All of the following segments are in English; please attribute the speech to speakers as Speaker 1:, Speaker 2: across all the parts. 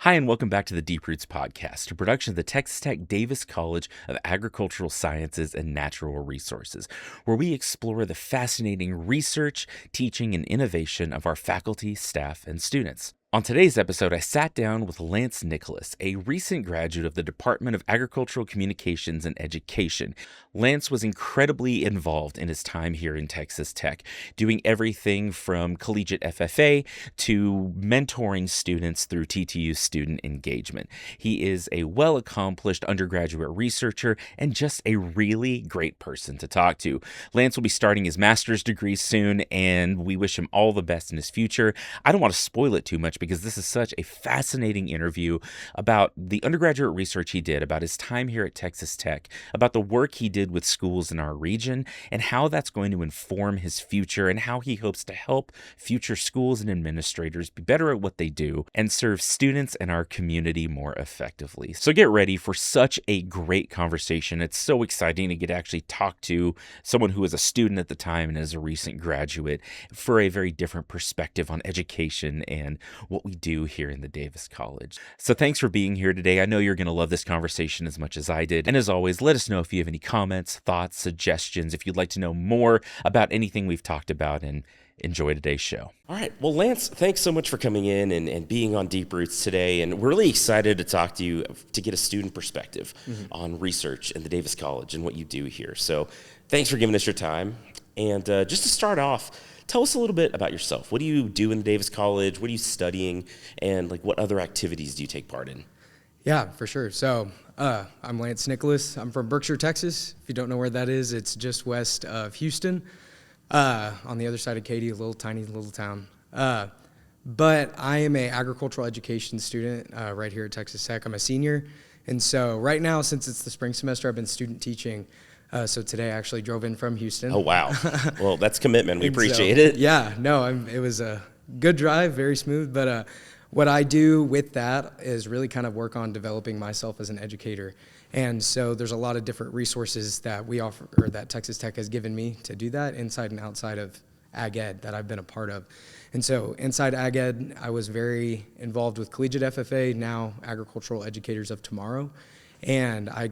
Speaker 1: Hi, and welcome back to the Deep Roots Podcast, a production of the Texas Tech Davis College of Agricultural Sciences and Natural Resources, where we explore the fascinating research, teaching, and innovation of our faculty, staff, and students. On today's episode, I sat down with Lance Nicholas, a recent graduate of the Department of Agricultural Communications and Education. Lance was incredibly involved in his time here in Texas Tech, doing everything from collegiate FFA to mentoring students through TTU student engagement. He is a well-accomplished undergraduate researcher and just a really great person to talk to. Lance will be starting his master's degree soon, and we wish him all the best in his future. I don't want to spoil it too much because this is such a fascinating interview about the undergraduate research he did, about his time here at Texas Tech, about the work he did with schools in our region, and how that's going to inform his future and how he hopes to help future schools and administrators be better at what they do and serve students and our community more effectively. So get ready for such a great conversation. It's so exciting to get to actually talk to someone who was a student at the time and is a recent graduate for a very different perspective on education and what we do here in the Davis College. So thanks for being here today. I know you're going to love this conversation as much as I did. And as always, let us know if you have any comments, thoughts, suggestions, if you'd like to know more about anything we've talked about, and enjoy today's show. All right. Well, Lance, thanks so much for coming in and being on Deep Roots today. And we're really excited to talk to you to get a student perspective on research in the Davis College and what you do here. So thanks for giving us your time. And just to start off, tell us a little bit about yourself. What do you do in the Davis College? What are you studying? And what other activities do you take part in?
Speaker 2: Yeah, for sure. So I'm Lance Nicholas. I'm from Berkshire, Texas. If you don't know where that is, it's just west of Houston, on the other side of Katy, a little tiny little town. But I am an agricultural education student right here at Texas Tech. I'm a senior. And so right now, since it's the spring semester, I've been student teaching. So today I actually drove in from Houston.
Speaker 1: Oh, wow. Well, that's commitment. We appreciate it.
Speaker 2: Yeah, no, it was a good drive, very smooth. But what I do with that is really kind of work on developing myself as an educator. And so there's a lot of different resources that we offer, or that Texas Tech has given me to do that inside and outside of Ag Ed that I've been a part of. And so inside Ag Ed, I was very involved with collegiate FFA, now Agricultural Educators of Tomorrow. And I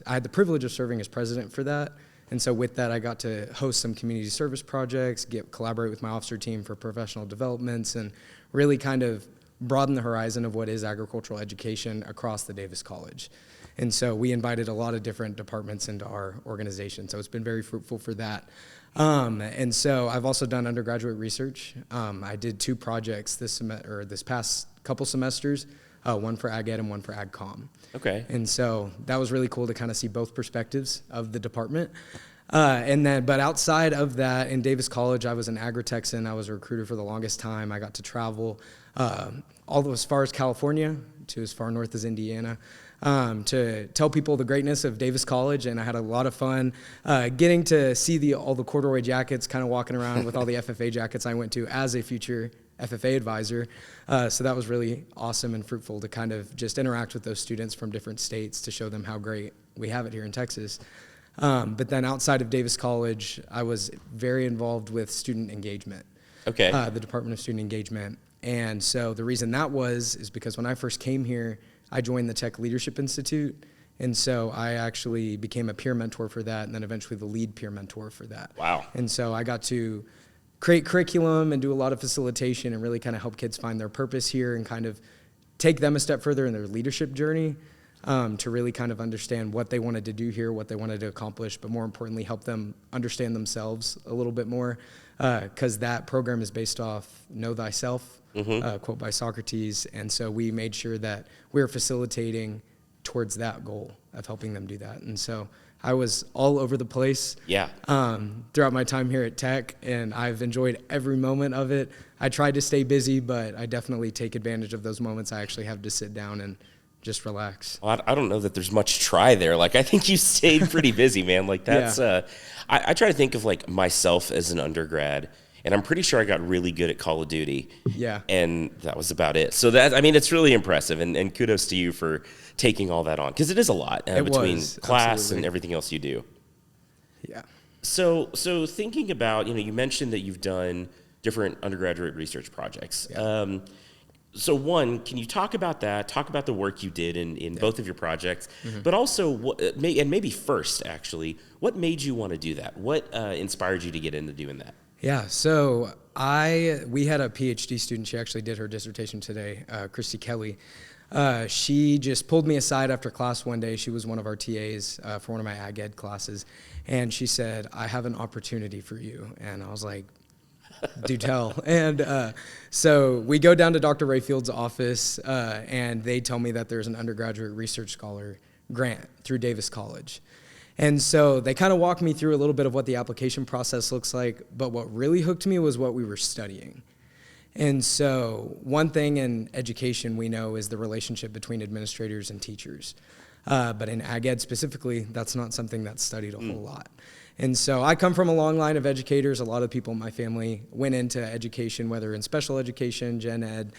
Speaker 2: had the privilege of serving as president for that. And so with that, I got to host some community service projects, collaborate with my officer team for professional developments, and really kind of broaden the horizon of what is agricultural education across the Davis College. And so we invited a lot of different departments into our organization. So it's been very fruitful for that. And so I've also done undergraduate research. I did 2 projects this past couple semesters, one for Ag Ed and one for Ag Com.
Speaker 1: Okay.
Speaker 2: And so that was really cool to kind of see both perspectives of the department. But outside of that, in Davis College, I was an agri-Texan. I was a recruiter for the longest time. I got to travel all as far as California to as far north as Indiana to tell people the greatness of Davis College. And I had a lot of fun getting to see all the corduroy jackets, kind of walking around with all the FFA jackets I went to as a future FFA advisor. So that was really awesome and fruitful to kind of just interact with those students from different states to show them how great we have it here in Texas. But then outside of Davis College, I was very involved with student engagement.
Speaker 1: Okay.
Speaker 2: The Department of Student Engagement. And so the reason that is because when I first came here, I joined the Tech Leadership Institute. And so I actually became a peer mentor for that, and then eventually the lead peer mentor for that.
Speaker 1: Wow.
Speaker 2: And so I got to create curriculum and do a lot of facilitation and really kind of help kids find their purpose here and kind of take them a step further in their leadership journey. To really kind of understand what they wanted to do here, what they wanted to accomplish, but more importantly, help them understand themselves a little bit more, because that program is based off Know Thyself, quote by Socrates, and so we made sure that we were facilitating towards that goal of helping them do that. And so I was all over the place throughout my time here at Tech, and I've enjoyed every moment of it. I tried to stay busy, but I definitely take advantage of those moments I actually have to sit down and just relax.
Speaker 1: Well, I don't know that there's much try there. I think you stayed pretty busy, man. That's, I try to think of myself as an undergrad, and I'm pretty sure I got really good at Call of Duty.
Speaker 2: Yeah.
Speaker 1: And that was about it. So it's really impressive, and kudos to you for taking all that on, because it is a lot between class
Speaker 2: absolutely.
Speaker 1: and everything else you do.
Speaker 2: Yeah.
Speaker 1: So thinking about, you mentioned that you've done different undergraduate research projects.
Speaker 2: Yeah.
Speaker 1: So one, can you talk about that? Talk about the work you did in both of your projects, but also and maybe first actually, what made you want to do that? What inspired you to get into doing that?
Speaker 2: Yeah, so we had a PhD student. She actually did her dissertation today, Christy Kelly. She just pulled me aside after class one day. She was one of our TAs for one of my ag ed classes, and she said, "I have an opportunity for you." And I was like, "Do tell." And so we go down to Dr. Rayfield's office, and they tell me that there's an undergraduate research scholar grant through Davis College. And so they kind of walked me through a little bit of what the application process looks like, but what really hooked me was what we were studying. And so one thing in education we know is the relationship between administrators and teachers. But in ag ed specifically, that's not something that's studied a whole lot. And so I come from a long line of educators. A lot of people in my family went into education, whether in special education, gen ed,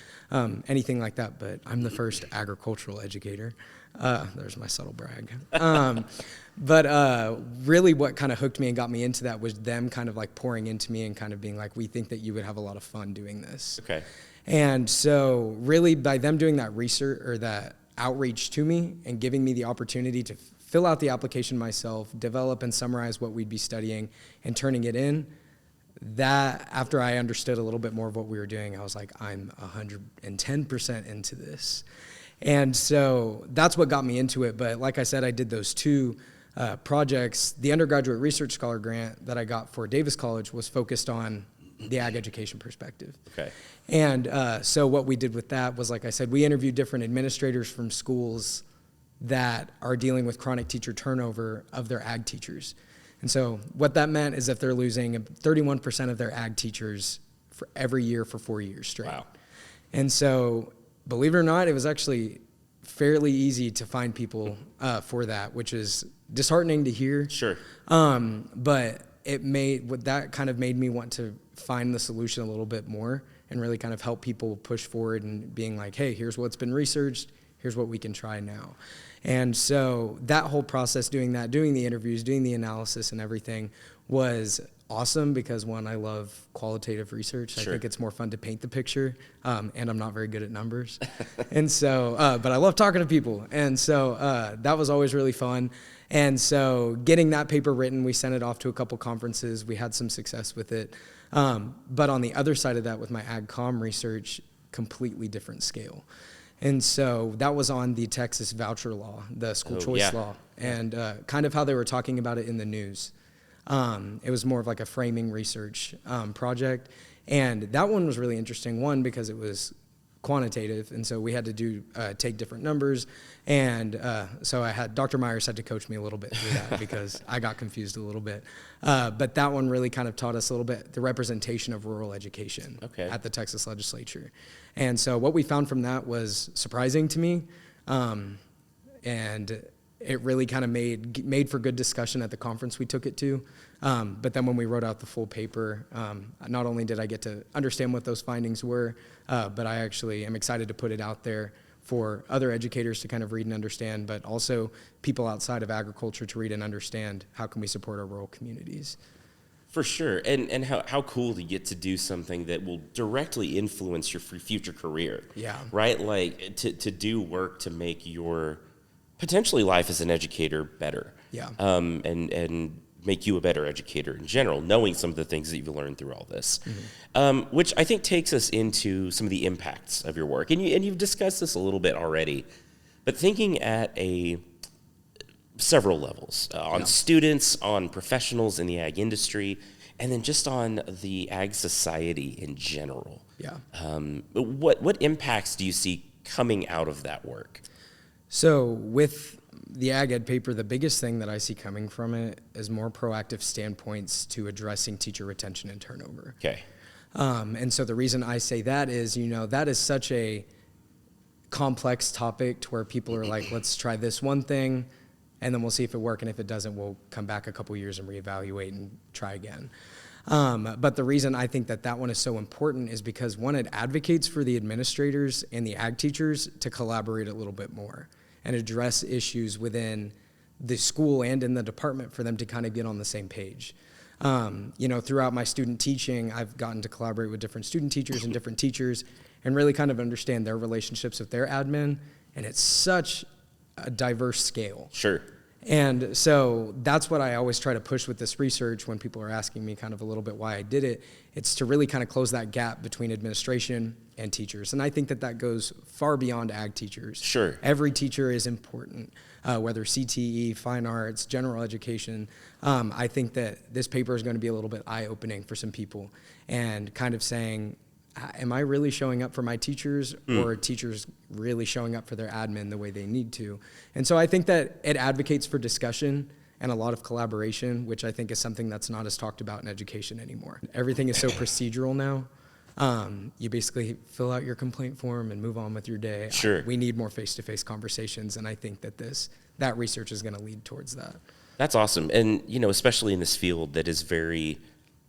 Speaker 2: anything like that, but I'm the first agricultural educator. There's my subtle brag. But really what kind of hooked me and got me into that was them kind of like pouring into me and kind of being like, we think that you would have a lot of fun doing this.
Speaker 1: Okay.
Speaker 2: And so really by them doing that research or that outreach to me and giving me the opportunity to fill out the application myself, develop and summarize what we'd be studying and turning it in, that after I understood a little bit more of what we were doing, I was like, I'm 110% into this. And so that's what got me into it. But like I said, I did those two projects. The undergraduate research scholar grant that I got for Davis College was focused on the ag education perspective.
Speaker 1: Okay.
Speaker 2: And so what we did with that was, like I said, we interviewed different administrators from schools that are dealing with chronic teacher turnover of their ag teachers. And so what that meant is that they're losing 31% of their ag teachers for every year for 4 years straight.
Speaker 1: Wow.
Speaker 2: And so, believe it or not, it was actually fairly easy to find people for that, which is disheartening to hear.
Speaker 1: Sure.
Speaker 2: But that kind of made me want to find the solution a little bit more and really kind of help people push forward and being like, hey, here's what's been researched, here's what we can try now. And so that whole process, doing the interviews, doing the analysis and everything was awesome because, one, I love qualitative research.
Speaker 1: Sure.
Speaker 2: I think it's more fun to paint the picture, and I'm not very good at numbers. And so, but I love talking to people. And so that was always really fun. And so getting that paper written, we sent it off to a couple conferences. We had some success with it. But on the other side of that, with my AgCom research, completely different scale. And so that was on the Texas voucher law, the school choice law, and kind of how they were talking about it in the news. It was more of like a framing research project. And that one was really interesting, one, because it was quantitative, and so we had to take different numbers. And so Dr. Myers had to coach me a little bit through that because I got confused a little bit. But that one really kind of taught us a little bit the representation of rural education at the Texas legislature. And so what we found from that was surprising to me. And it really kind of made for good discussion at the conference we took it to. But then when we wrote out the full paper, not only did I get to understand what those findings were, but I actually am excited to put it out there for other educators to kind of read and understand, but also people outside of agriculture to read and understand how can we support our rural communities.
Speaker 1: For sure. And how cool to get to do something that will directly influence your future career.
Speaker 2: Yeah.
Speaker 1: Right? Like to do work to make your potentially life as an educator better.
Speaker 2: Yeah.
Speaker 1: And make you a better educator in general, knowing some of the things that you've learned through all this. Which I think takes us into some of the impacts of your work. And you've discussed this a little bit already, but thinking at several levels, on students, on professionals in the ag industry, and then just on the ag society in general.
Speaker 2: Yeah.
Speaker 1: What impacts do you see coming out of that work?
Speaker 2: So with the ag ed paper, the biggest thing that I see coming from it is more proactive standpoints to addressing teacher retention and turnover.
Speaker 1: Okay.
Speaker 2: And so the reason I say that is, that is such a complex topic to where people are like, let's try this one thing, and then we'll see if it works, and if it doesn't, we'll come back a couple years and reevaluate and try again. But the reason I think that one is so important is because, one, it advocates for the administrators and the ag teachers to collaborate a little bit more and address issues within the school and in the department for them to kind of get on the same page. Throughout my student teaching, I've gotten to collaborate with different student teachers and different teachers, and really kind of understand their relationships with their admin. And it's such a diverse scale.
Speaker 1: Sure.
Speaker 2: And so that's what I always try to push with this research when people are asking me kind of a little bit why I did it. It's to really kind of close that gap between administration and teachers. And I think that that goes far beyond ag teachers.
Speaker 1: Sure.
Speaker 2: Every teacher is important, whether CTE, fine arts, general education. I think that this paper is going to be a little bit eye-opening for some people and kind of saying, am I really showing up for my teachers, or are teachers really showing up for their admin the way they need to? And so I think that it advocates for discussion and a lot of collaboration, which I think is something that's not as talked about in education anymore. Everything is so procedural now. You basically fill out your complaint form and move on with your day.
Speaker 1: Sure.
Speaker 2: We need more face-to-face conversations, and I think that that research is going to lead towards that.
Speaker 1: That's awesome. And, especially in this field that is very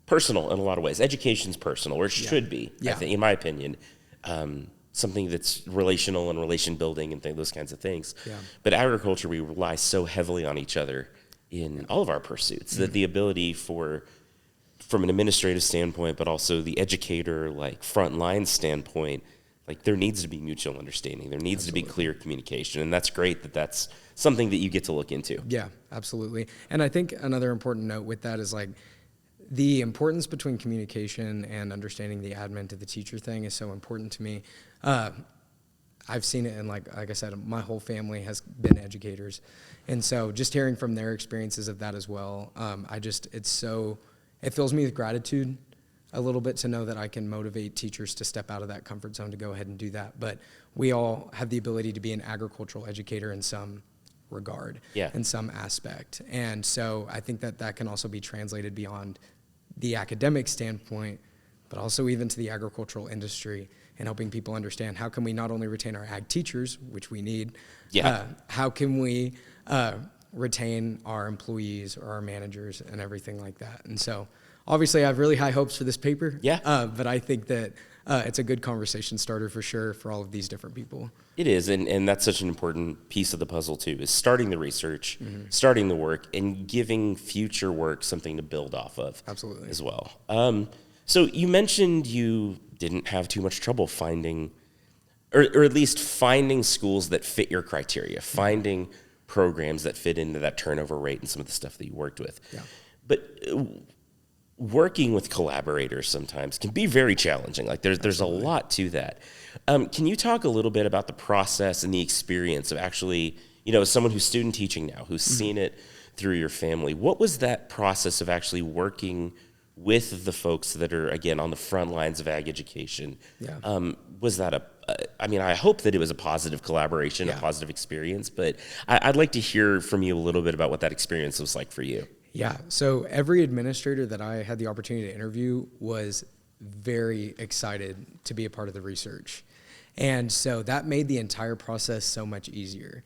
Speaker 1: personal in a lot of ways. Education's personal, or it should be, I think, in my opinion. Something that's relational and relation building and those kinds of things. Yeah. But agriculture, we rely so heavily on each other in all of our pursuits that the ability from an administrative standpoint, but also the educator, like frontline standpoint, like there needs to be mutual understanding. There needs to be clear communication. And that's great that that's something that you get to look into. Yeah,
Speaker 2: absolutely. And I think another important note with that is like, the importance between communication and understanding the admin to the teacher thing is so important to me. I've seen it in, like I said, my whole family has been educators. And so just hearing from their experiences of that as well, it fills me with gratitude a little bit to know that I can motivate teachers to step out of that comfort zone to go ahead and do that. But we all have the ability to be an agricultural educator in some regard, in some aspect. And so I think that can also be translated beyond the academic standpoint, but also even to the agricultural industry, and helping people understand how can we not only retain our ag teachers, which we need, how can we retain our employees or our managers and everything like that. And so obviously I have really high hopes for this paper, but I think that it's a good conversation starter for sure for all of these different people.
Speaker 1: It is, and that's such an important piece of the puzzle too, is starting the research, starting the work, and giving future work something to build off of.
Speaker 2: Absolutely.
Speaker 1: As well. So you mentioned you didn't have too much trouble finding, or at least finding schools that fit your criteria, finding programs that fit into that turnover rate and some of the stuff that you worked with. Yeah. But working with collaborators sometimes can be very challenging. Like there's a lot to that. Can you talk a little bit about the process and the experience of actually, as someone who's student teaching now, who's seen it through your family, what was that process of actually working with the folks that are, again, on the front lines of ag education? Yeah. Was that I hope that it was a positive collaboration, a positive experience, but I'd like to hear from you a little bit about what that experience was like for you.
Speaker 2: Yeah, so every administrator that I had the opportunity to interview was very excited to be a part of the research. And so that made the entire process so much easier,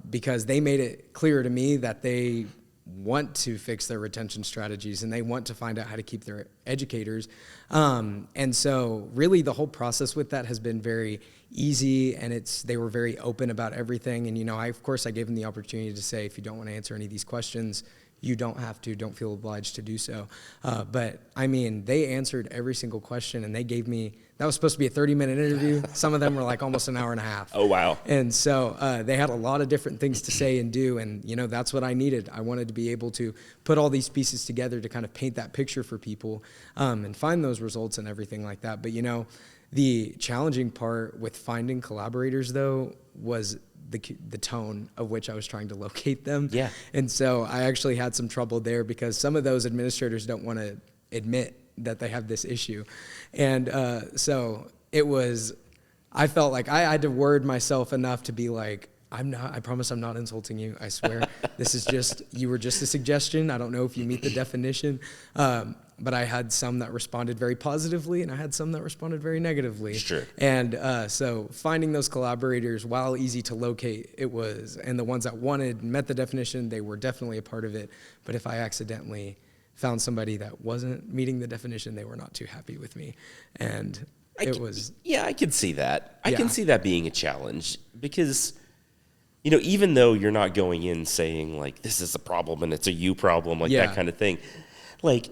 Speaker 2: because they made it clear to me that they want to fix their retention strategies and they want to find out how to keep their educators. And so really the whole process with that has been very easy, and they were very open about everything. And, of course I gave them the opportunity to say, if you don't want to answer any of these questions, you don't have to, don't feel obliged to do so. But they answered every single question, and they gave me, that was supposed to be a 30-minute interview. Some of them were like almost an hour and a half.
Speaker 1: Oh, wow.
Speaker 2: And so they had a lot of different things to say and do. And, that's what I needed. I wanted to be able to put all these pieces together to kind of paint that picture for people, and find those results and everything like that. But, the challenging part with finding collaborators, though, was the tone of which I was trying to locate them. Yeah. And so I actually had some trouble there, because some of those administrators don't want to admit that they have this issue. And so I felt like I had to word myself enough to be like, I promise I'm not insulting you. I swear. You were just a suggestion. I don't know if you meet the definition. But I had some that responded very positively, and I had some that responded very negatively.
Speaker 1: Sure.
Speaker 2: And so finding those collaborators, while easy to locate, and the ones that met the definition, they were definitely a part of it. But if I accidentally found somebody that wasn't meeting the definition, they were not too happy with me. And I
Speaker 1: can see that. I can see that being a challenge, because even though you're not going in saying like, this is a problem and it's a you problem, like that kind of thing, like,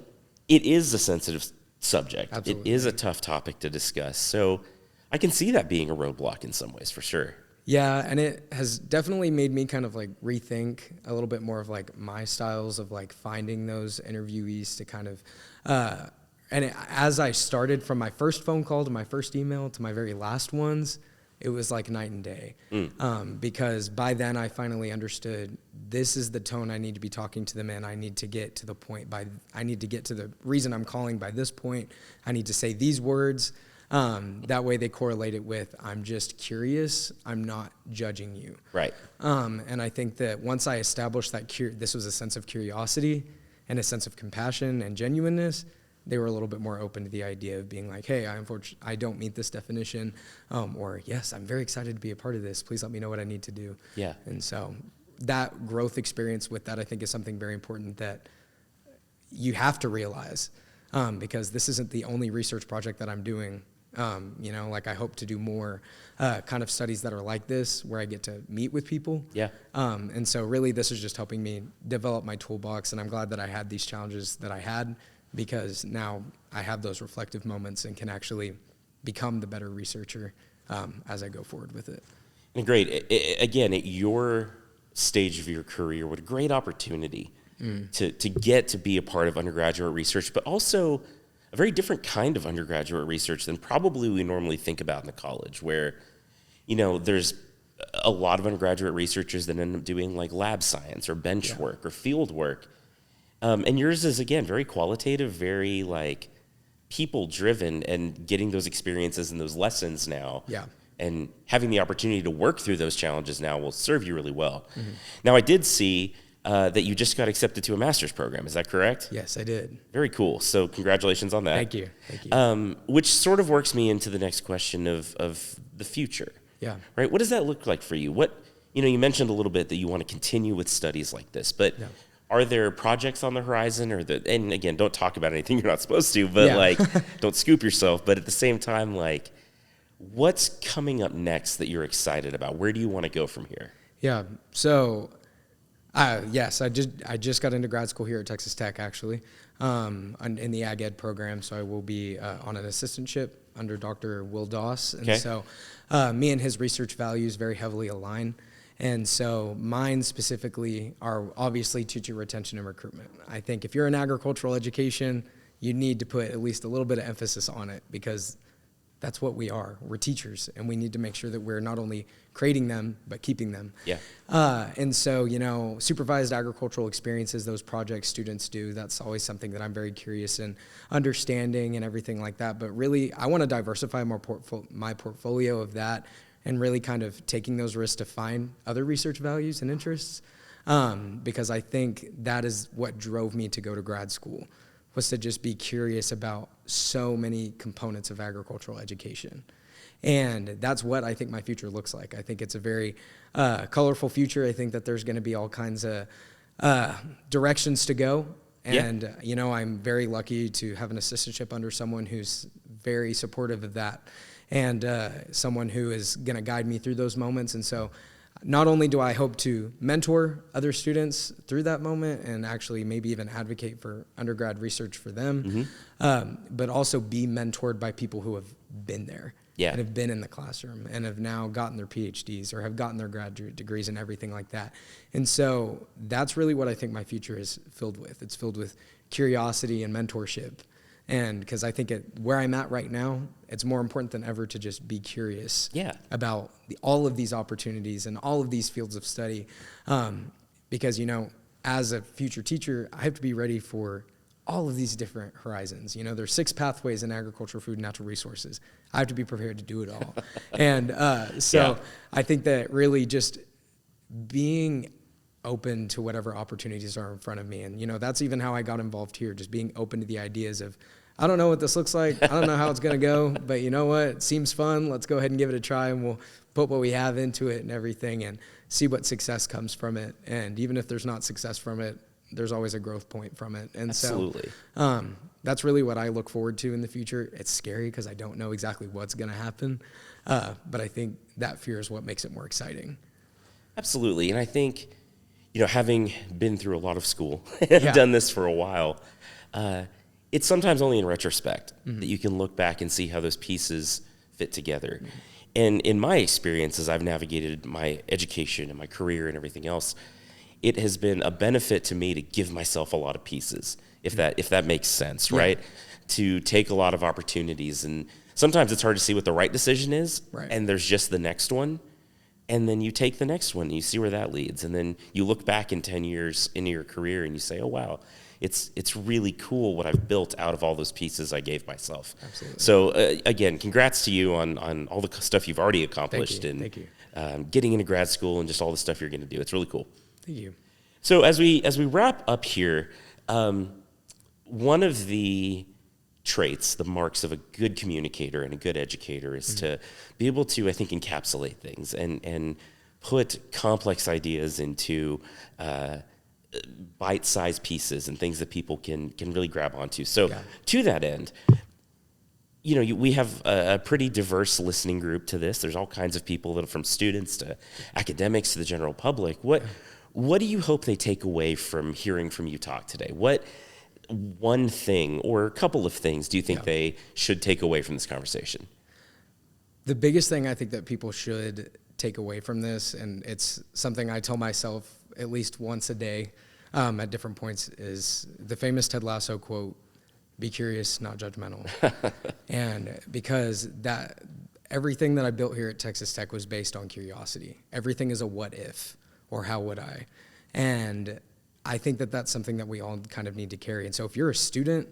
Speaker 1: it is a sensitive subject. Absolutely. It is a tough topic to discuss. So I can see that being a roadblock in some ways, for sure.
Speaker 2: Yeah, and it has definitely made me kind of like rethink a little bit more of like my styles of like finding those interviewees to kind of, as I started from my first phone call to my first email to my very last ones, it was like night and day. Because by then I finally understood this is the tone I need to be talking to them in. I need to get to the point I need to get to the reason I'm calling by this point. I need to say these words. That way they correlate it with, I'm just curious, I'm not judging you.
Speaker 1: Right.
Speaker 2: And I think that once I established that this was a sense of curiosity and a sense of compassion and genuineness, they were a little bit more open to the idea of being like, hey, I don't meet this definition, or yes, I'm very excited to be a part of this. Please let me know what I need to do.
Speaker 1: Yeah.
Speaker 2: And so that growth experience with that, I think, is something very important that you have to realize, because this isn't the only research project that I'm doing. Like I hope to do more kind of studies that are like this, where I get to meet with people.
Speaker 1: Yeah.
Speaker 2: And so really this is just helping me develop my toolbox, and I'm glad that I had these challenges that I had, because now I have those reflective moments and can actually become the better researcher as I go forward with it.
Speaker 1: And great. Again, at your stage of your career, what a great opportunity to get to be a part of undergraduate research, but also a very different kind of undergraduate research than probably we normally think about in the college, where, there's a lot of undergraduate researchers that end up doing like lab science or bench work or field work. And yours is, again, very qualitative, very like people driven, and getting those experiences and those lessons now.
Speaker 2: Yeah.
Speaker 1: And having the opportunity to work through those challenges now will serve you really well. Now, I did see that you just got accepted to a master's program. Is that correct?
Speaker 2: Yes, I did.
Speaker 1: Very cool. So congratulations on that.
Speaker 2: Thank you.
Speaker 1: Which sort of works me into the next question of the future.
Speaker 2: Yeah.
Speaker 1: Right? What does that look like for you? You mentioned a little bit that you want to continue with studies like this, but are there projects on the horizon, and again, don't talk about anything you're not supposed to, but don't scoop yourself. But at the same time, like, what's coming up next that you're excited about? Where do you want to go from here?
Speaker 2: Yeah. So, yes, I just got into grad school here at Texas Tech, actually, in the Ag Ed program. So I will be on an assistantship under Dr. Will Doss. And so me and his research values very heavily align. And so mine specifically are obviously teacher retention and recruitment. I think if you're in agricultural education, you need to put at least a little bit of emphasis on it, because that's what we are. We're teachers, and we need to make sure that we're not only creating them, but keeping them.
Speaker 1: Yeah.
Speaker 2: And so, supervised agricultural experiences, those projects students do, that's always something that I'm very curious in understanding and everything like that. But really, I want to diversify my portfolio of that, and really kind of taking those risks to find other research values and interests, because I think that is what drove me to go to grad school, was to just be curious about so many components of agricultural education. And that's what I think my future looks like. I think it's a very colorful future. I think that there's going to be all kinds of directions to go. And, I'm very lucky to have an assistantship under someone who's very supportive of that, and someone who is going to guide me through those moments. And so not only do I hope to mentor other students through that moment and actually maybe even advocate for undergrad research for them, but also be mentored by people who have been there and have been in the classroom and have now gotten their PhDs or have gotten their graduate degrees and everything like that. And so that's really what I think my future is filled with. It's filled with curiosity and mentorship. And because I think where I'm at right now, it's more important than ever to just be curious about all of these opportunities and all of these fields of study. Because, as a future teacher, I have to be ready for all of these different horizons. There's 6 pathways in agriculture, food, and natural resources. I have to be prepared to do it all. And I think that really just being open to whatever opportunities are in front of me. And, that's even how I got involved here, just being open to the ideas of, I don't know what this looks like. I don't know how it's going to go, but you know what? It seems fun. Let's go ahead and give it a try, and we'll put what we have into it and everything and see what success comes from it. And even if there's not success from it, there's always a growth point from it. And
Speaker 1: Absolutely.
Speaker 2: So that's really what I look forward to in the future. It's scary because I don't know exactly what's going to happen, but I think that fear is what makes it more exciting.
Speaker 1: Absolutely. And I think, having been through a lot of school and done this for a while, it's sometimes only in retrospect that you can look back and see how those pieces fit together. And in my experience, as I've navigated my education and my career and everything else, it has been a benefit to me to give myself a lot of pieces, if that makes sense, right? To take a lot of opportunities, and sometimes it's hard to see what the right decision is, and there's just the next one, and then you take the next one and you see where that leads, and then you look back in 10 years into your career and you say, oh wow, it's really cool what I've built out of all those pieces I gave myself.
Speaker 2: Absolutely.
Speaker 1: So again, congrats to you on all the stuff you've already accomplished.
Speaker 2: Thank you.
Speaker 1: Getting into grad school and just all the stuff you're going to do. It's really cool.
Speaker 2: Thank you.
Speaker 1: So as we wrap up here, one of the traits, the marks of a good communicator and a good educator is to be able to, I think, encapsulate things and put complex ideas into bite-sized pieces and things that people can really grab onto. So to that end, we have a pretty diverse listening group to this. There's all kinds of people that are from students to academics to the general public. What do you hope they take away from hearing from you talk today? What one thing or a couple of things do you think they should take away from this conversation?
Speaker 2: The biggest thing I think that people should take away from this, and it's something I tell myself at least once a day at different points, is the famous Ted Lasso quote, "Be curious, not judgmental." And because everything that I built here at Texas Tech was based on curiosity. Everything is a what if, or how would I? And I think that that's something that we all kind of need to carry. And so if you're a student,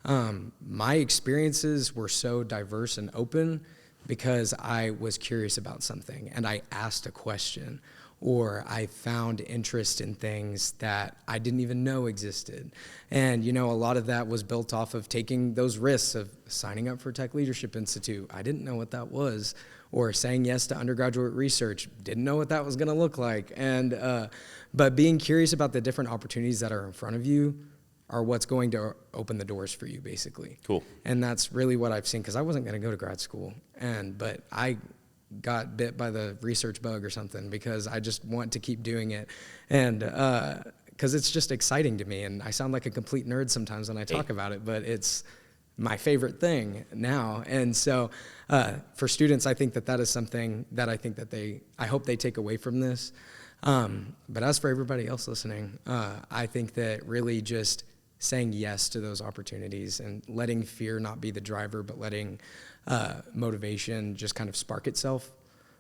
Speaker 2: my experiences were so diverse and open because I was curious about something and I asked a question, or I found interest in things that I didn't even know existed. And, a lot of that was built off of taking those risks of signing up for Tech Leadership Institute. I didn't know what that was. Or saying yes to undergraduate research. Didn't know what that was gonna look like. And, but being curious about the different opportunities that are in front of you are what's going to open the doors for you, basically.
Speaker 1: Cool.
Speaker 2: And that's really what I've seen, because I wasn't gonna go to grad school. But I got bit by the research bug or something because I just want to keep doing it. And because it's just exciting to me. And I sound like a complete nerd sometimes when I talk about it, but it's my favorite thing now. And so for students, I think that is something that I hope they take away from this. But as for everybody else listening, I think that really just saying yes to those opportunities and letting fear not be the driver, but letting motivation just kind of spark itself,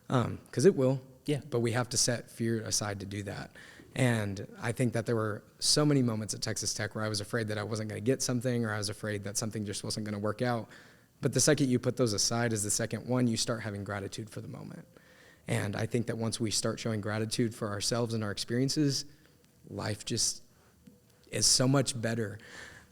Speaker 2: because it will. Yeah. But we have to set fear aside to do that. And I think that there were so many moments at Texas Tech where I was afraid that I wasn't going to get something, or I was afraid that something just wasn't going to work out. But the second you put those aside as the second one, you start having gratitude for the moment. And I think that once we start showing gratitude for ourselves and our experiences, life just is so much better.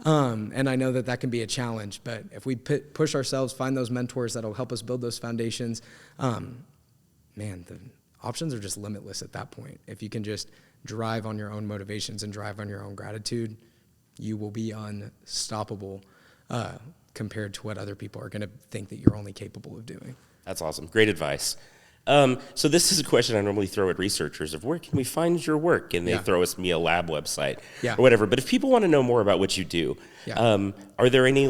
Speaker 2: And I know that can be a challenge, but if we push ourselves, find those mentors that'll help us build those foundations, the options are just limitless at that point. If you can just drive on your own motivations and drive on your own gratitude, you will be unstoppable compared to what other people are going to think that you're only capable of doing.
Speaker 1: That's awesome. Great advice. So this is a question I normally throw at researchers of where can we find your work? And they throw me a lab website or whatever. But if people want to know more about what you do, are there any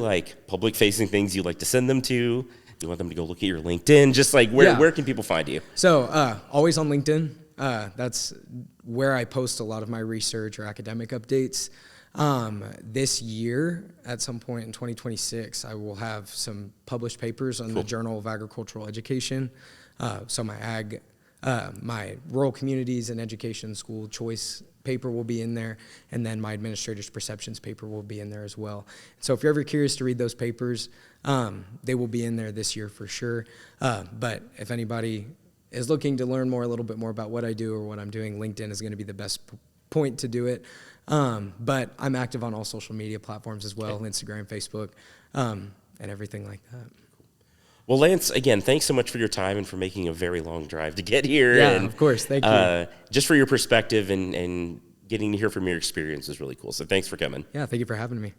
Speaker 1: public facing things you'd like to send them to? Do you want them to go look at your LinkedIn? Just where can people find you?
Speaker 2: So always on LinkedIn. That's where I post a lot of my research or academic updates. This year, at some point in 2026, I will have some published papers on the Journal of Agricultural Education. So my Rural Communities and Education School Choice paper will be in there, and then my Administrator's Perceptions paper will be in there as well. So if you're ever curious to read those papers, they will be in there this year for sure. But if anybody is looking to learn a little bit more about what I do or what I'm doing, LinkedIn is going to be the best point to do it. But I'm active on all social media platforms as well, Instagram, Facebook, and everything like that.
Speaker 1: Well, Lance, again, thanks so much for your time and for making a very long drive to get here.
Speaker 2: Yeah,
Speaker 1: and,
Speaker 2: of course. Thank you.
Speaker 1: Just for your perspective and getting to hear from your experience is really cool. So thanks for coming.
Speaker 2: Yeah, thank you for having me.